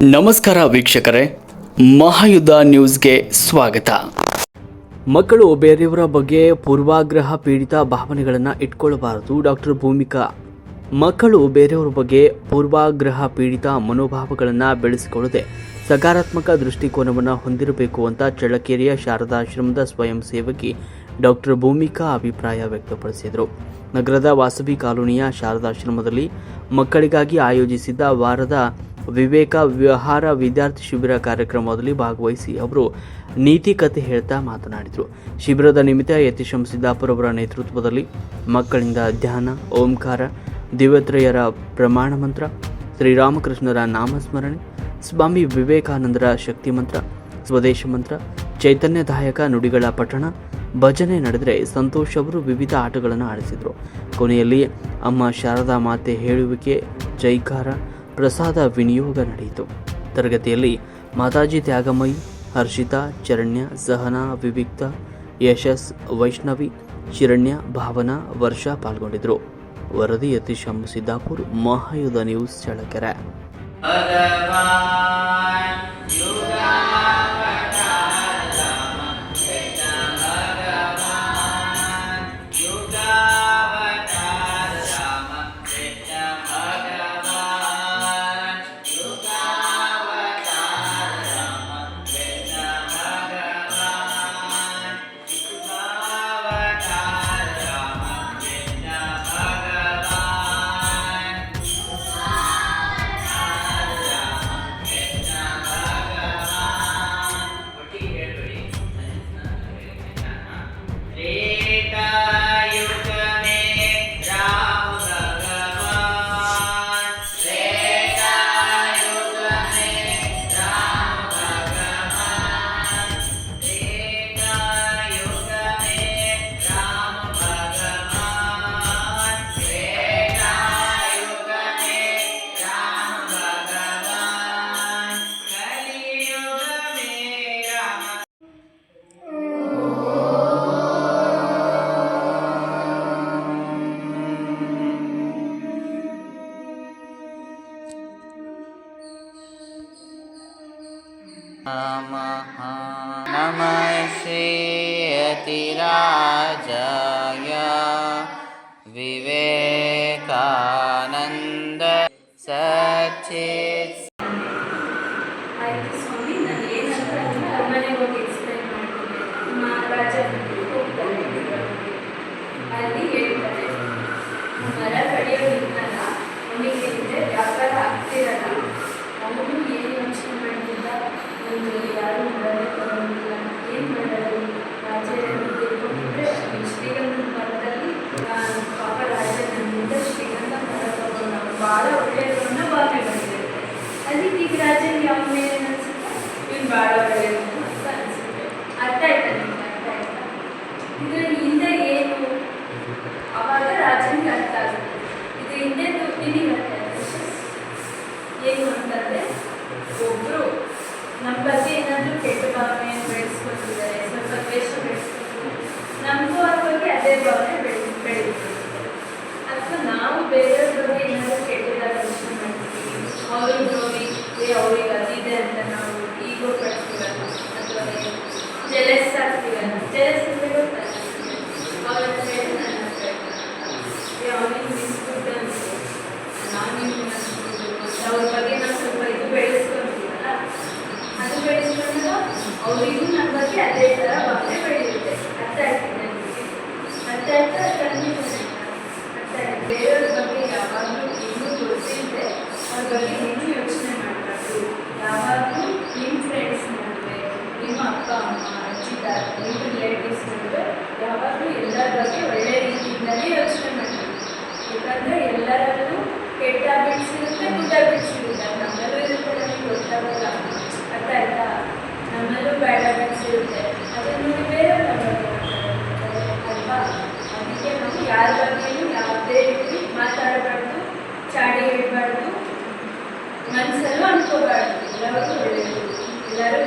ನಮಸ್ಕಾರ ವೀಕ್ಷಕರೇ, ಮಹಾಯುದ್ಧ ನ್ಯೂಸ್ಗೆ ಸ್ವಾಗತ. ಮಕ್ಕಳು ಬೇರೆಯವರ ಬಗ್ಗೆ ಪೂರ್ವಾಗ್ರಹ ಪೀಡಿತ ಭಾವನೆಗಳನ್ನು ಇಟ್ಕೊಳ್ಳಬಾರದು. ಡಾಕ್ಟರ್ ಭೂಮಿಕಾ. ಮಕ್ಕಳು ಬೇರೆಯವರ ಬಗ್ಗೆ ಪೂರ್ವಾಗ್ರಹ ಪೀಡಿತ ಮನೋಭಾವಗಳನ್ನು ಬೆಳೆಸಿಕೊಳ್ಳದೆ ಸಕಾರಾತ್ಮಕ ದೃಷ್ಟಿಕೋನವನ್ನು ಹೊಂದಿರಬೇಕು ಅಂತ ಚಳ್ಳಕೆರೆಯ ಶಾರದಾಶ್ರಮದ ಸ್ವಯಂ ಸೇವಕಿ ಡಾಕ್ಟರ್ ಭೂಮಿಕಾ ಅಭಿಪ್ರಾಯ ವ್ಯಕ್ತಪಡಿಸಿದರು. ನಗರದ ವಾಸವಿ ಕಾಲೋನಿಯ ಶಾರದಾಶ್ರಮದಲ್ಲಿ ಮಕ್ಕಳಿಗಾಗಿ ಆಯೋಜಿಸಿದ್ದ ವಾರದ ವಿವೇಕ ವಿಹಾರ ವಿದ್ಯಾರ್ಥಿ ಶಿಬಿರ ಕಾರ್ಯಕ್ರಮದಲ್ಲಿ ಭಾಗವಹಿಸಿ ಅವರು ನೀತಿ ಕಥೆ ಹೇಳ್ತಾ ಮಾತನಾಡಿದರು. ಶಿಬಿರದ ನಿಮಿತ್ತ ಯತೀಶಂ ಸಿದ್ದಾಪುರ ಅವರ ನೇತೃತ್ವದಲ್ಲಿ ಮಕ್ಕಳಿಂದ ಧ್ಯಾನ, ಓಂಕಾರ, ದಿವ್ಯತ್ರಯರ ಪ್ರಮಾಣ ಮಂತ್ರ, ಶ್ರೀರಾಮಕೃಷ್ಣರ ನಾಮಸ್ಮರಣೆ, ಸ್ವಾಮಿ ವಿವೇಕಾನಂದರ ಶಕ್ತಿ ಮಂತ್ರ, ಸ್ವದೇಶ ಮಂತ್ರ, ಚೈತನ್ಯದಾಯಕ ನುಡಿಗಳ ಪಠಣ, ಭಜನೆ ನಡೆದರೆ ಸಂತೋಷ್ ಅವರು ವಿವಿಧ ಆಟಗಳನ್ನು ಆಡಿಸಿದರು. ಕೊನೆಯಲ್ಲಿ ಅಮ್ಮ ಶಾರದಾ ಮಾತೆ ಹೇಳುವಿಕೆ, ಜೈಕಾರ, ಪ್ರಸಾದ ವಿನಿಯೋಗ ನಡೆಯಿತು. ತರಗತಿಯಲ್ಲಿ ಮಾತಾಜಿ ತ್ಯಾಗಮಯಿ, ಹರ್ಷಿತಾ, ಚರಣ್ಯ, ಸಹನಾ, ವಿವಿಕ್ತ, ಯಶಸ್, ವೈಷ್ಣವಿ, ಚಿರಣ್ಯ, ಭಾವನಾ, ವರ್ಷ ಪಾಲ್ಗೊಂಡಿದ್ದರು. ವರದಿ ಯತೀಶಂ ಸಿದ್ದಾಪುರ್, ಮಹಾಯುಧ ನ್ಯೂಸ್, ಚಳ್ಳಕೆರೆ. नमः श्री यतिराजाय विवेकानंद सच्चित्. ಆಯಿತು ಸ್ವಾಮಿ, ನಾನು ಏನಂತ ಮನೆಗೆ ಹೋಗಿ ಎಕ್ಸ್ಪ್ಲೈನ್ ಮಾಡ್ತೀನಿ. ಮಹಾರಾಜ ಹೋಗ್ತಾರೆ, ಅಲ್ಲಿ ಹೇಳ್ತಾರೆ, ಮರ ಕಡಿಯೋದಿದ್ದಲ್ಲ, ಅವನಿಗೆ ಹಿಂದೆ ವ್ಯಾಪಾರ ಆಗ್ತಿರಲ್ಲ, ಅವನು ಏನು ಯೋಚನೆ ಮಾಡ್ತಿದ್ದ, ಒಂದು ಯಾರು ಮಾಡದೆ ಕೊಡೋದಿಲ್ಲ, ಏನು ಮಾಡೋದು, ರಾಜ ತಿಳ್ಕೊಂಡಿದ್ರೆ ಶ್ರೀಗಂಧ ಮರದಲ್ಲಿ ಪಾಪ ರಾಜ ನನ್ನಿಂದ ಶ್ರೀಗಂಧ ಮರ ತಗೊಂಡ ಭಾಳ ಒಳ್ಳೆಯದನ್ನ ಭಾವನೆ ಬಂದಿರುತ್ತೆ. ಅದಕ್ಕೆ ಈಗ ರಾಜನಿಗೆ ಅವನ ಏನು ಅನಿಸುತ್ತೆ, ಇವ್ನು ಭಾಳ ಒಳ್ಳೆಯದು ಅಂತ ಅನಿಸುತ್ತೆ. ಅರ್ಥ ಆಯ್ತಾ ನಿಮ್ಗೆ? ಅರ್ಥ ಆಯ್ತಾ? ಇದರ ಹಿಂದೆ ಏನು ಅವಾಗ ರಾಜನಿಗೆ ಅರ್ಥ ಆಗುತ್ತೆ. ಇದು ಹಿಂದೆ ನಿನಗೆ ಅರ್ಥ ಆಯ್ತು ಏನು ಅಂತಂದರೆ, ಒಬ್ಬರು ನಮ್ಮ ಬಗ್ಗೆ ಏನಾದರೂ ಕೆಟ್ಟ ಭಾವನೆಯನ್ನು ಬೆಳೆಸ್ಕೊತಿದ್ದಾರೆ, ಸ್ವಲ್ಪ ದ್ವೇಷ ಬೆಳೆಸ್ಕೊತಿದ್ದಾರೆ, ನಮಗೂ ಅವ್ರ ಬಗ್ಗೆ ಅದೇ ಭಾವನೆ ಬೆಳೀತಿರುತ್ತೆ. ಅಥವಾ ನಾವು ಬೇರೆಯವ್ರ ಬಗ್ಗೆ ಏನಾದರೂ ಕೆಟ್ಟದಾಗ ಯೋಚನೆ ಮಾಡ್ತೀವಿ, ಅವ್ರಿಗೆ ನೋಡಿ ಅವ್ರಿಗೆ ಅದಿದೆ ಅಂತ ನಾವು ಈಗೋ ಪಡ್ತೀವಲ್ಲ, ಅಥವಾ ಜೆಲಸ್ ಆಗ್ತೀವಲ್ಲ. ಜೆಲಸ್ ಅಂದರೆ ಗೊತ್ತಲ್ಲ, ಅವ್ರ ಹತ್ರ ಹೇಳಿ ನನ್ನ ಹತ್ರ ಅವನಿಗೆ ಮಿಸ್ಬಿಟ್ಟು ಅನಿಸ್ತು, ನಾವು ನಿಮ್ಗೆ ಅನಿಸ್ಬಿಟ್ಟು ಅವ್ರ ಬಗ್ಗೆ ನಾವು ಸ್ವಲ್ಪ ಇದು ಬೆಳೆಸ್ಕೊತೀವಲ್ಲ, ಅದು ಬೆಳೆಸ್ಕೊಂಡಾಗ ಅವರಿಗೂ ನಮ್ಮ ಬಗ್ಗೆ ಅದೇ ಥರ ಭಾವನೆ ಬೆಳೆಯುತ್ತೆ. ಅರ್ಥ ಆಗ್ತಿದೆ ನಿಮಗೆ? ಅರ್ಥ ಆಗ್ತಾ ಖಂಡಿತ ಅರ್ಥ ಆಗಿದೆ. ಬೇರೆಯವ್ರ ಬಗ್ಗೆ ಯಾವಾಗಲೂ ಇನ್ನೂ ಗೊತ್ತಿಲ್ಲದೆ ಅವ್ರ ಬಗ್ಗೆ ಇನ್ನೂ ಯೋಚನೆ ಮಾಡಬಾರ್ದು. ಯಾವಾಗಲೂ ನಿಮ್ಮ ಫ್ರೆಂಡ್ಸ್ ನಡುವೆ, ನಿಮ್ಮ ಅಪ್ಪ ಅಮ್ಮ, ಅಜ್ಜಿ ತಾತ, ನಿಮ್ಮ ರಿಲೇಟಿವ್ಸ್ ನಡುವೆ ಯಾವಾಗಲೂ ಎಲ್ಲರ ಬಗ್ಗೆ ಒಳ್ಳೆಯ ರೀತಿಯಿಂದಲೇ ಯೋಚನೆ ಮಾಡಬೇಕು. ಯಾಕಂದರೆ ಎಲ್ಲರಲ್ಲೂ ಕೆಟ್ಟ ಹ್ಯಾಬಿಟ್ಸ್ ಇರುತ್ತೆ, ಗುಡ್ ಹ್ಯಾಬಿಟ್ಸ್ ಇರುತ್ತೆ. ನಮ್ಮಲ್ಲೂ ಇರುತ್ತೆ, ನಮಗೆ ಗೊತ್ತಾಗಲ್ಲ. ಅರ್ಥ ಆಯ್ತಾ? ನಮ್ಮಲ್ಲೂ ಬ್ಯಾಡ್ ಹ್ಯಾಬಿಟ್ಸ್ ಇರುತ್ತೆ, ಅದನ್ನು ನೋಡಿ ಬೇರೆಯವ್ರ ಬಗ್ಗೆ ಅಲ್ವಾ? ಅದಕ್ಕೆ ನಾವು ಯಾರ ಬಗ್ಗೆಯೂ ಯಾವುದೇ ರೀತಿ ಮಾತಾಡಬಾರ್ದು, ಚಾಡಿ ಹೇಳ್ಬಾರ್ದು, ಮನಸ್ಸಲ್ಲೂ ಅನ್ಕೋಬಾರ್ದು. ಎಲ್ಲರೂ ಒಳ್ಳೆಯದು, ಎಲ್ಲರೂ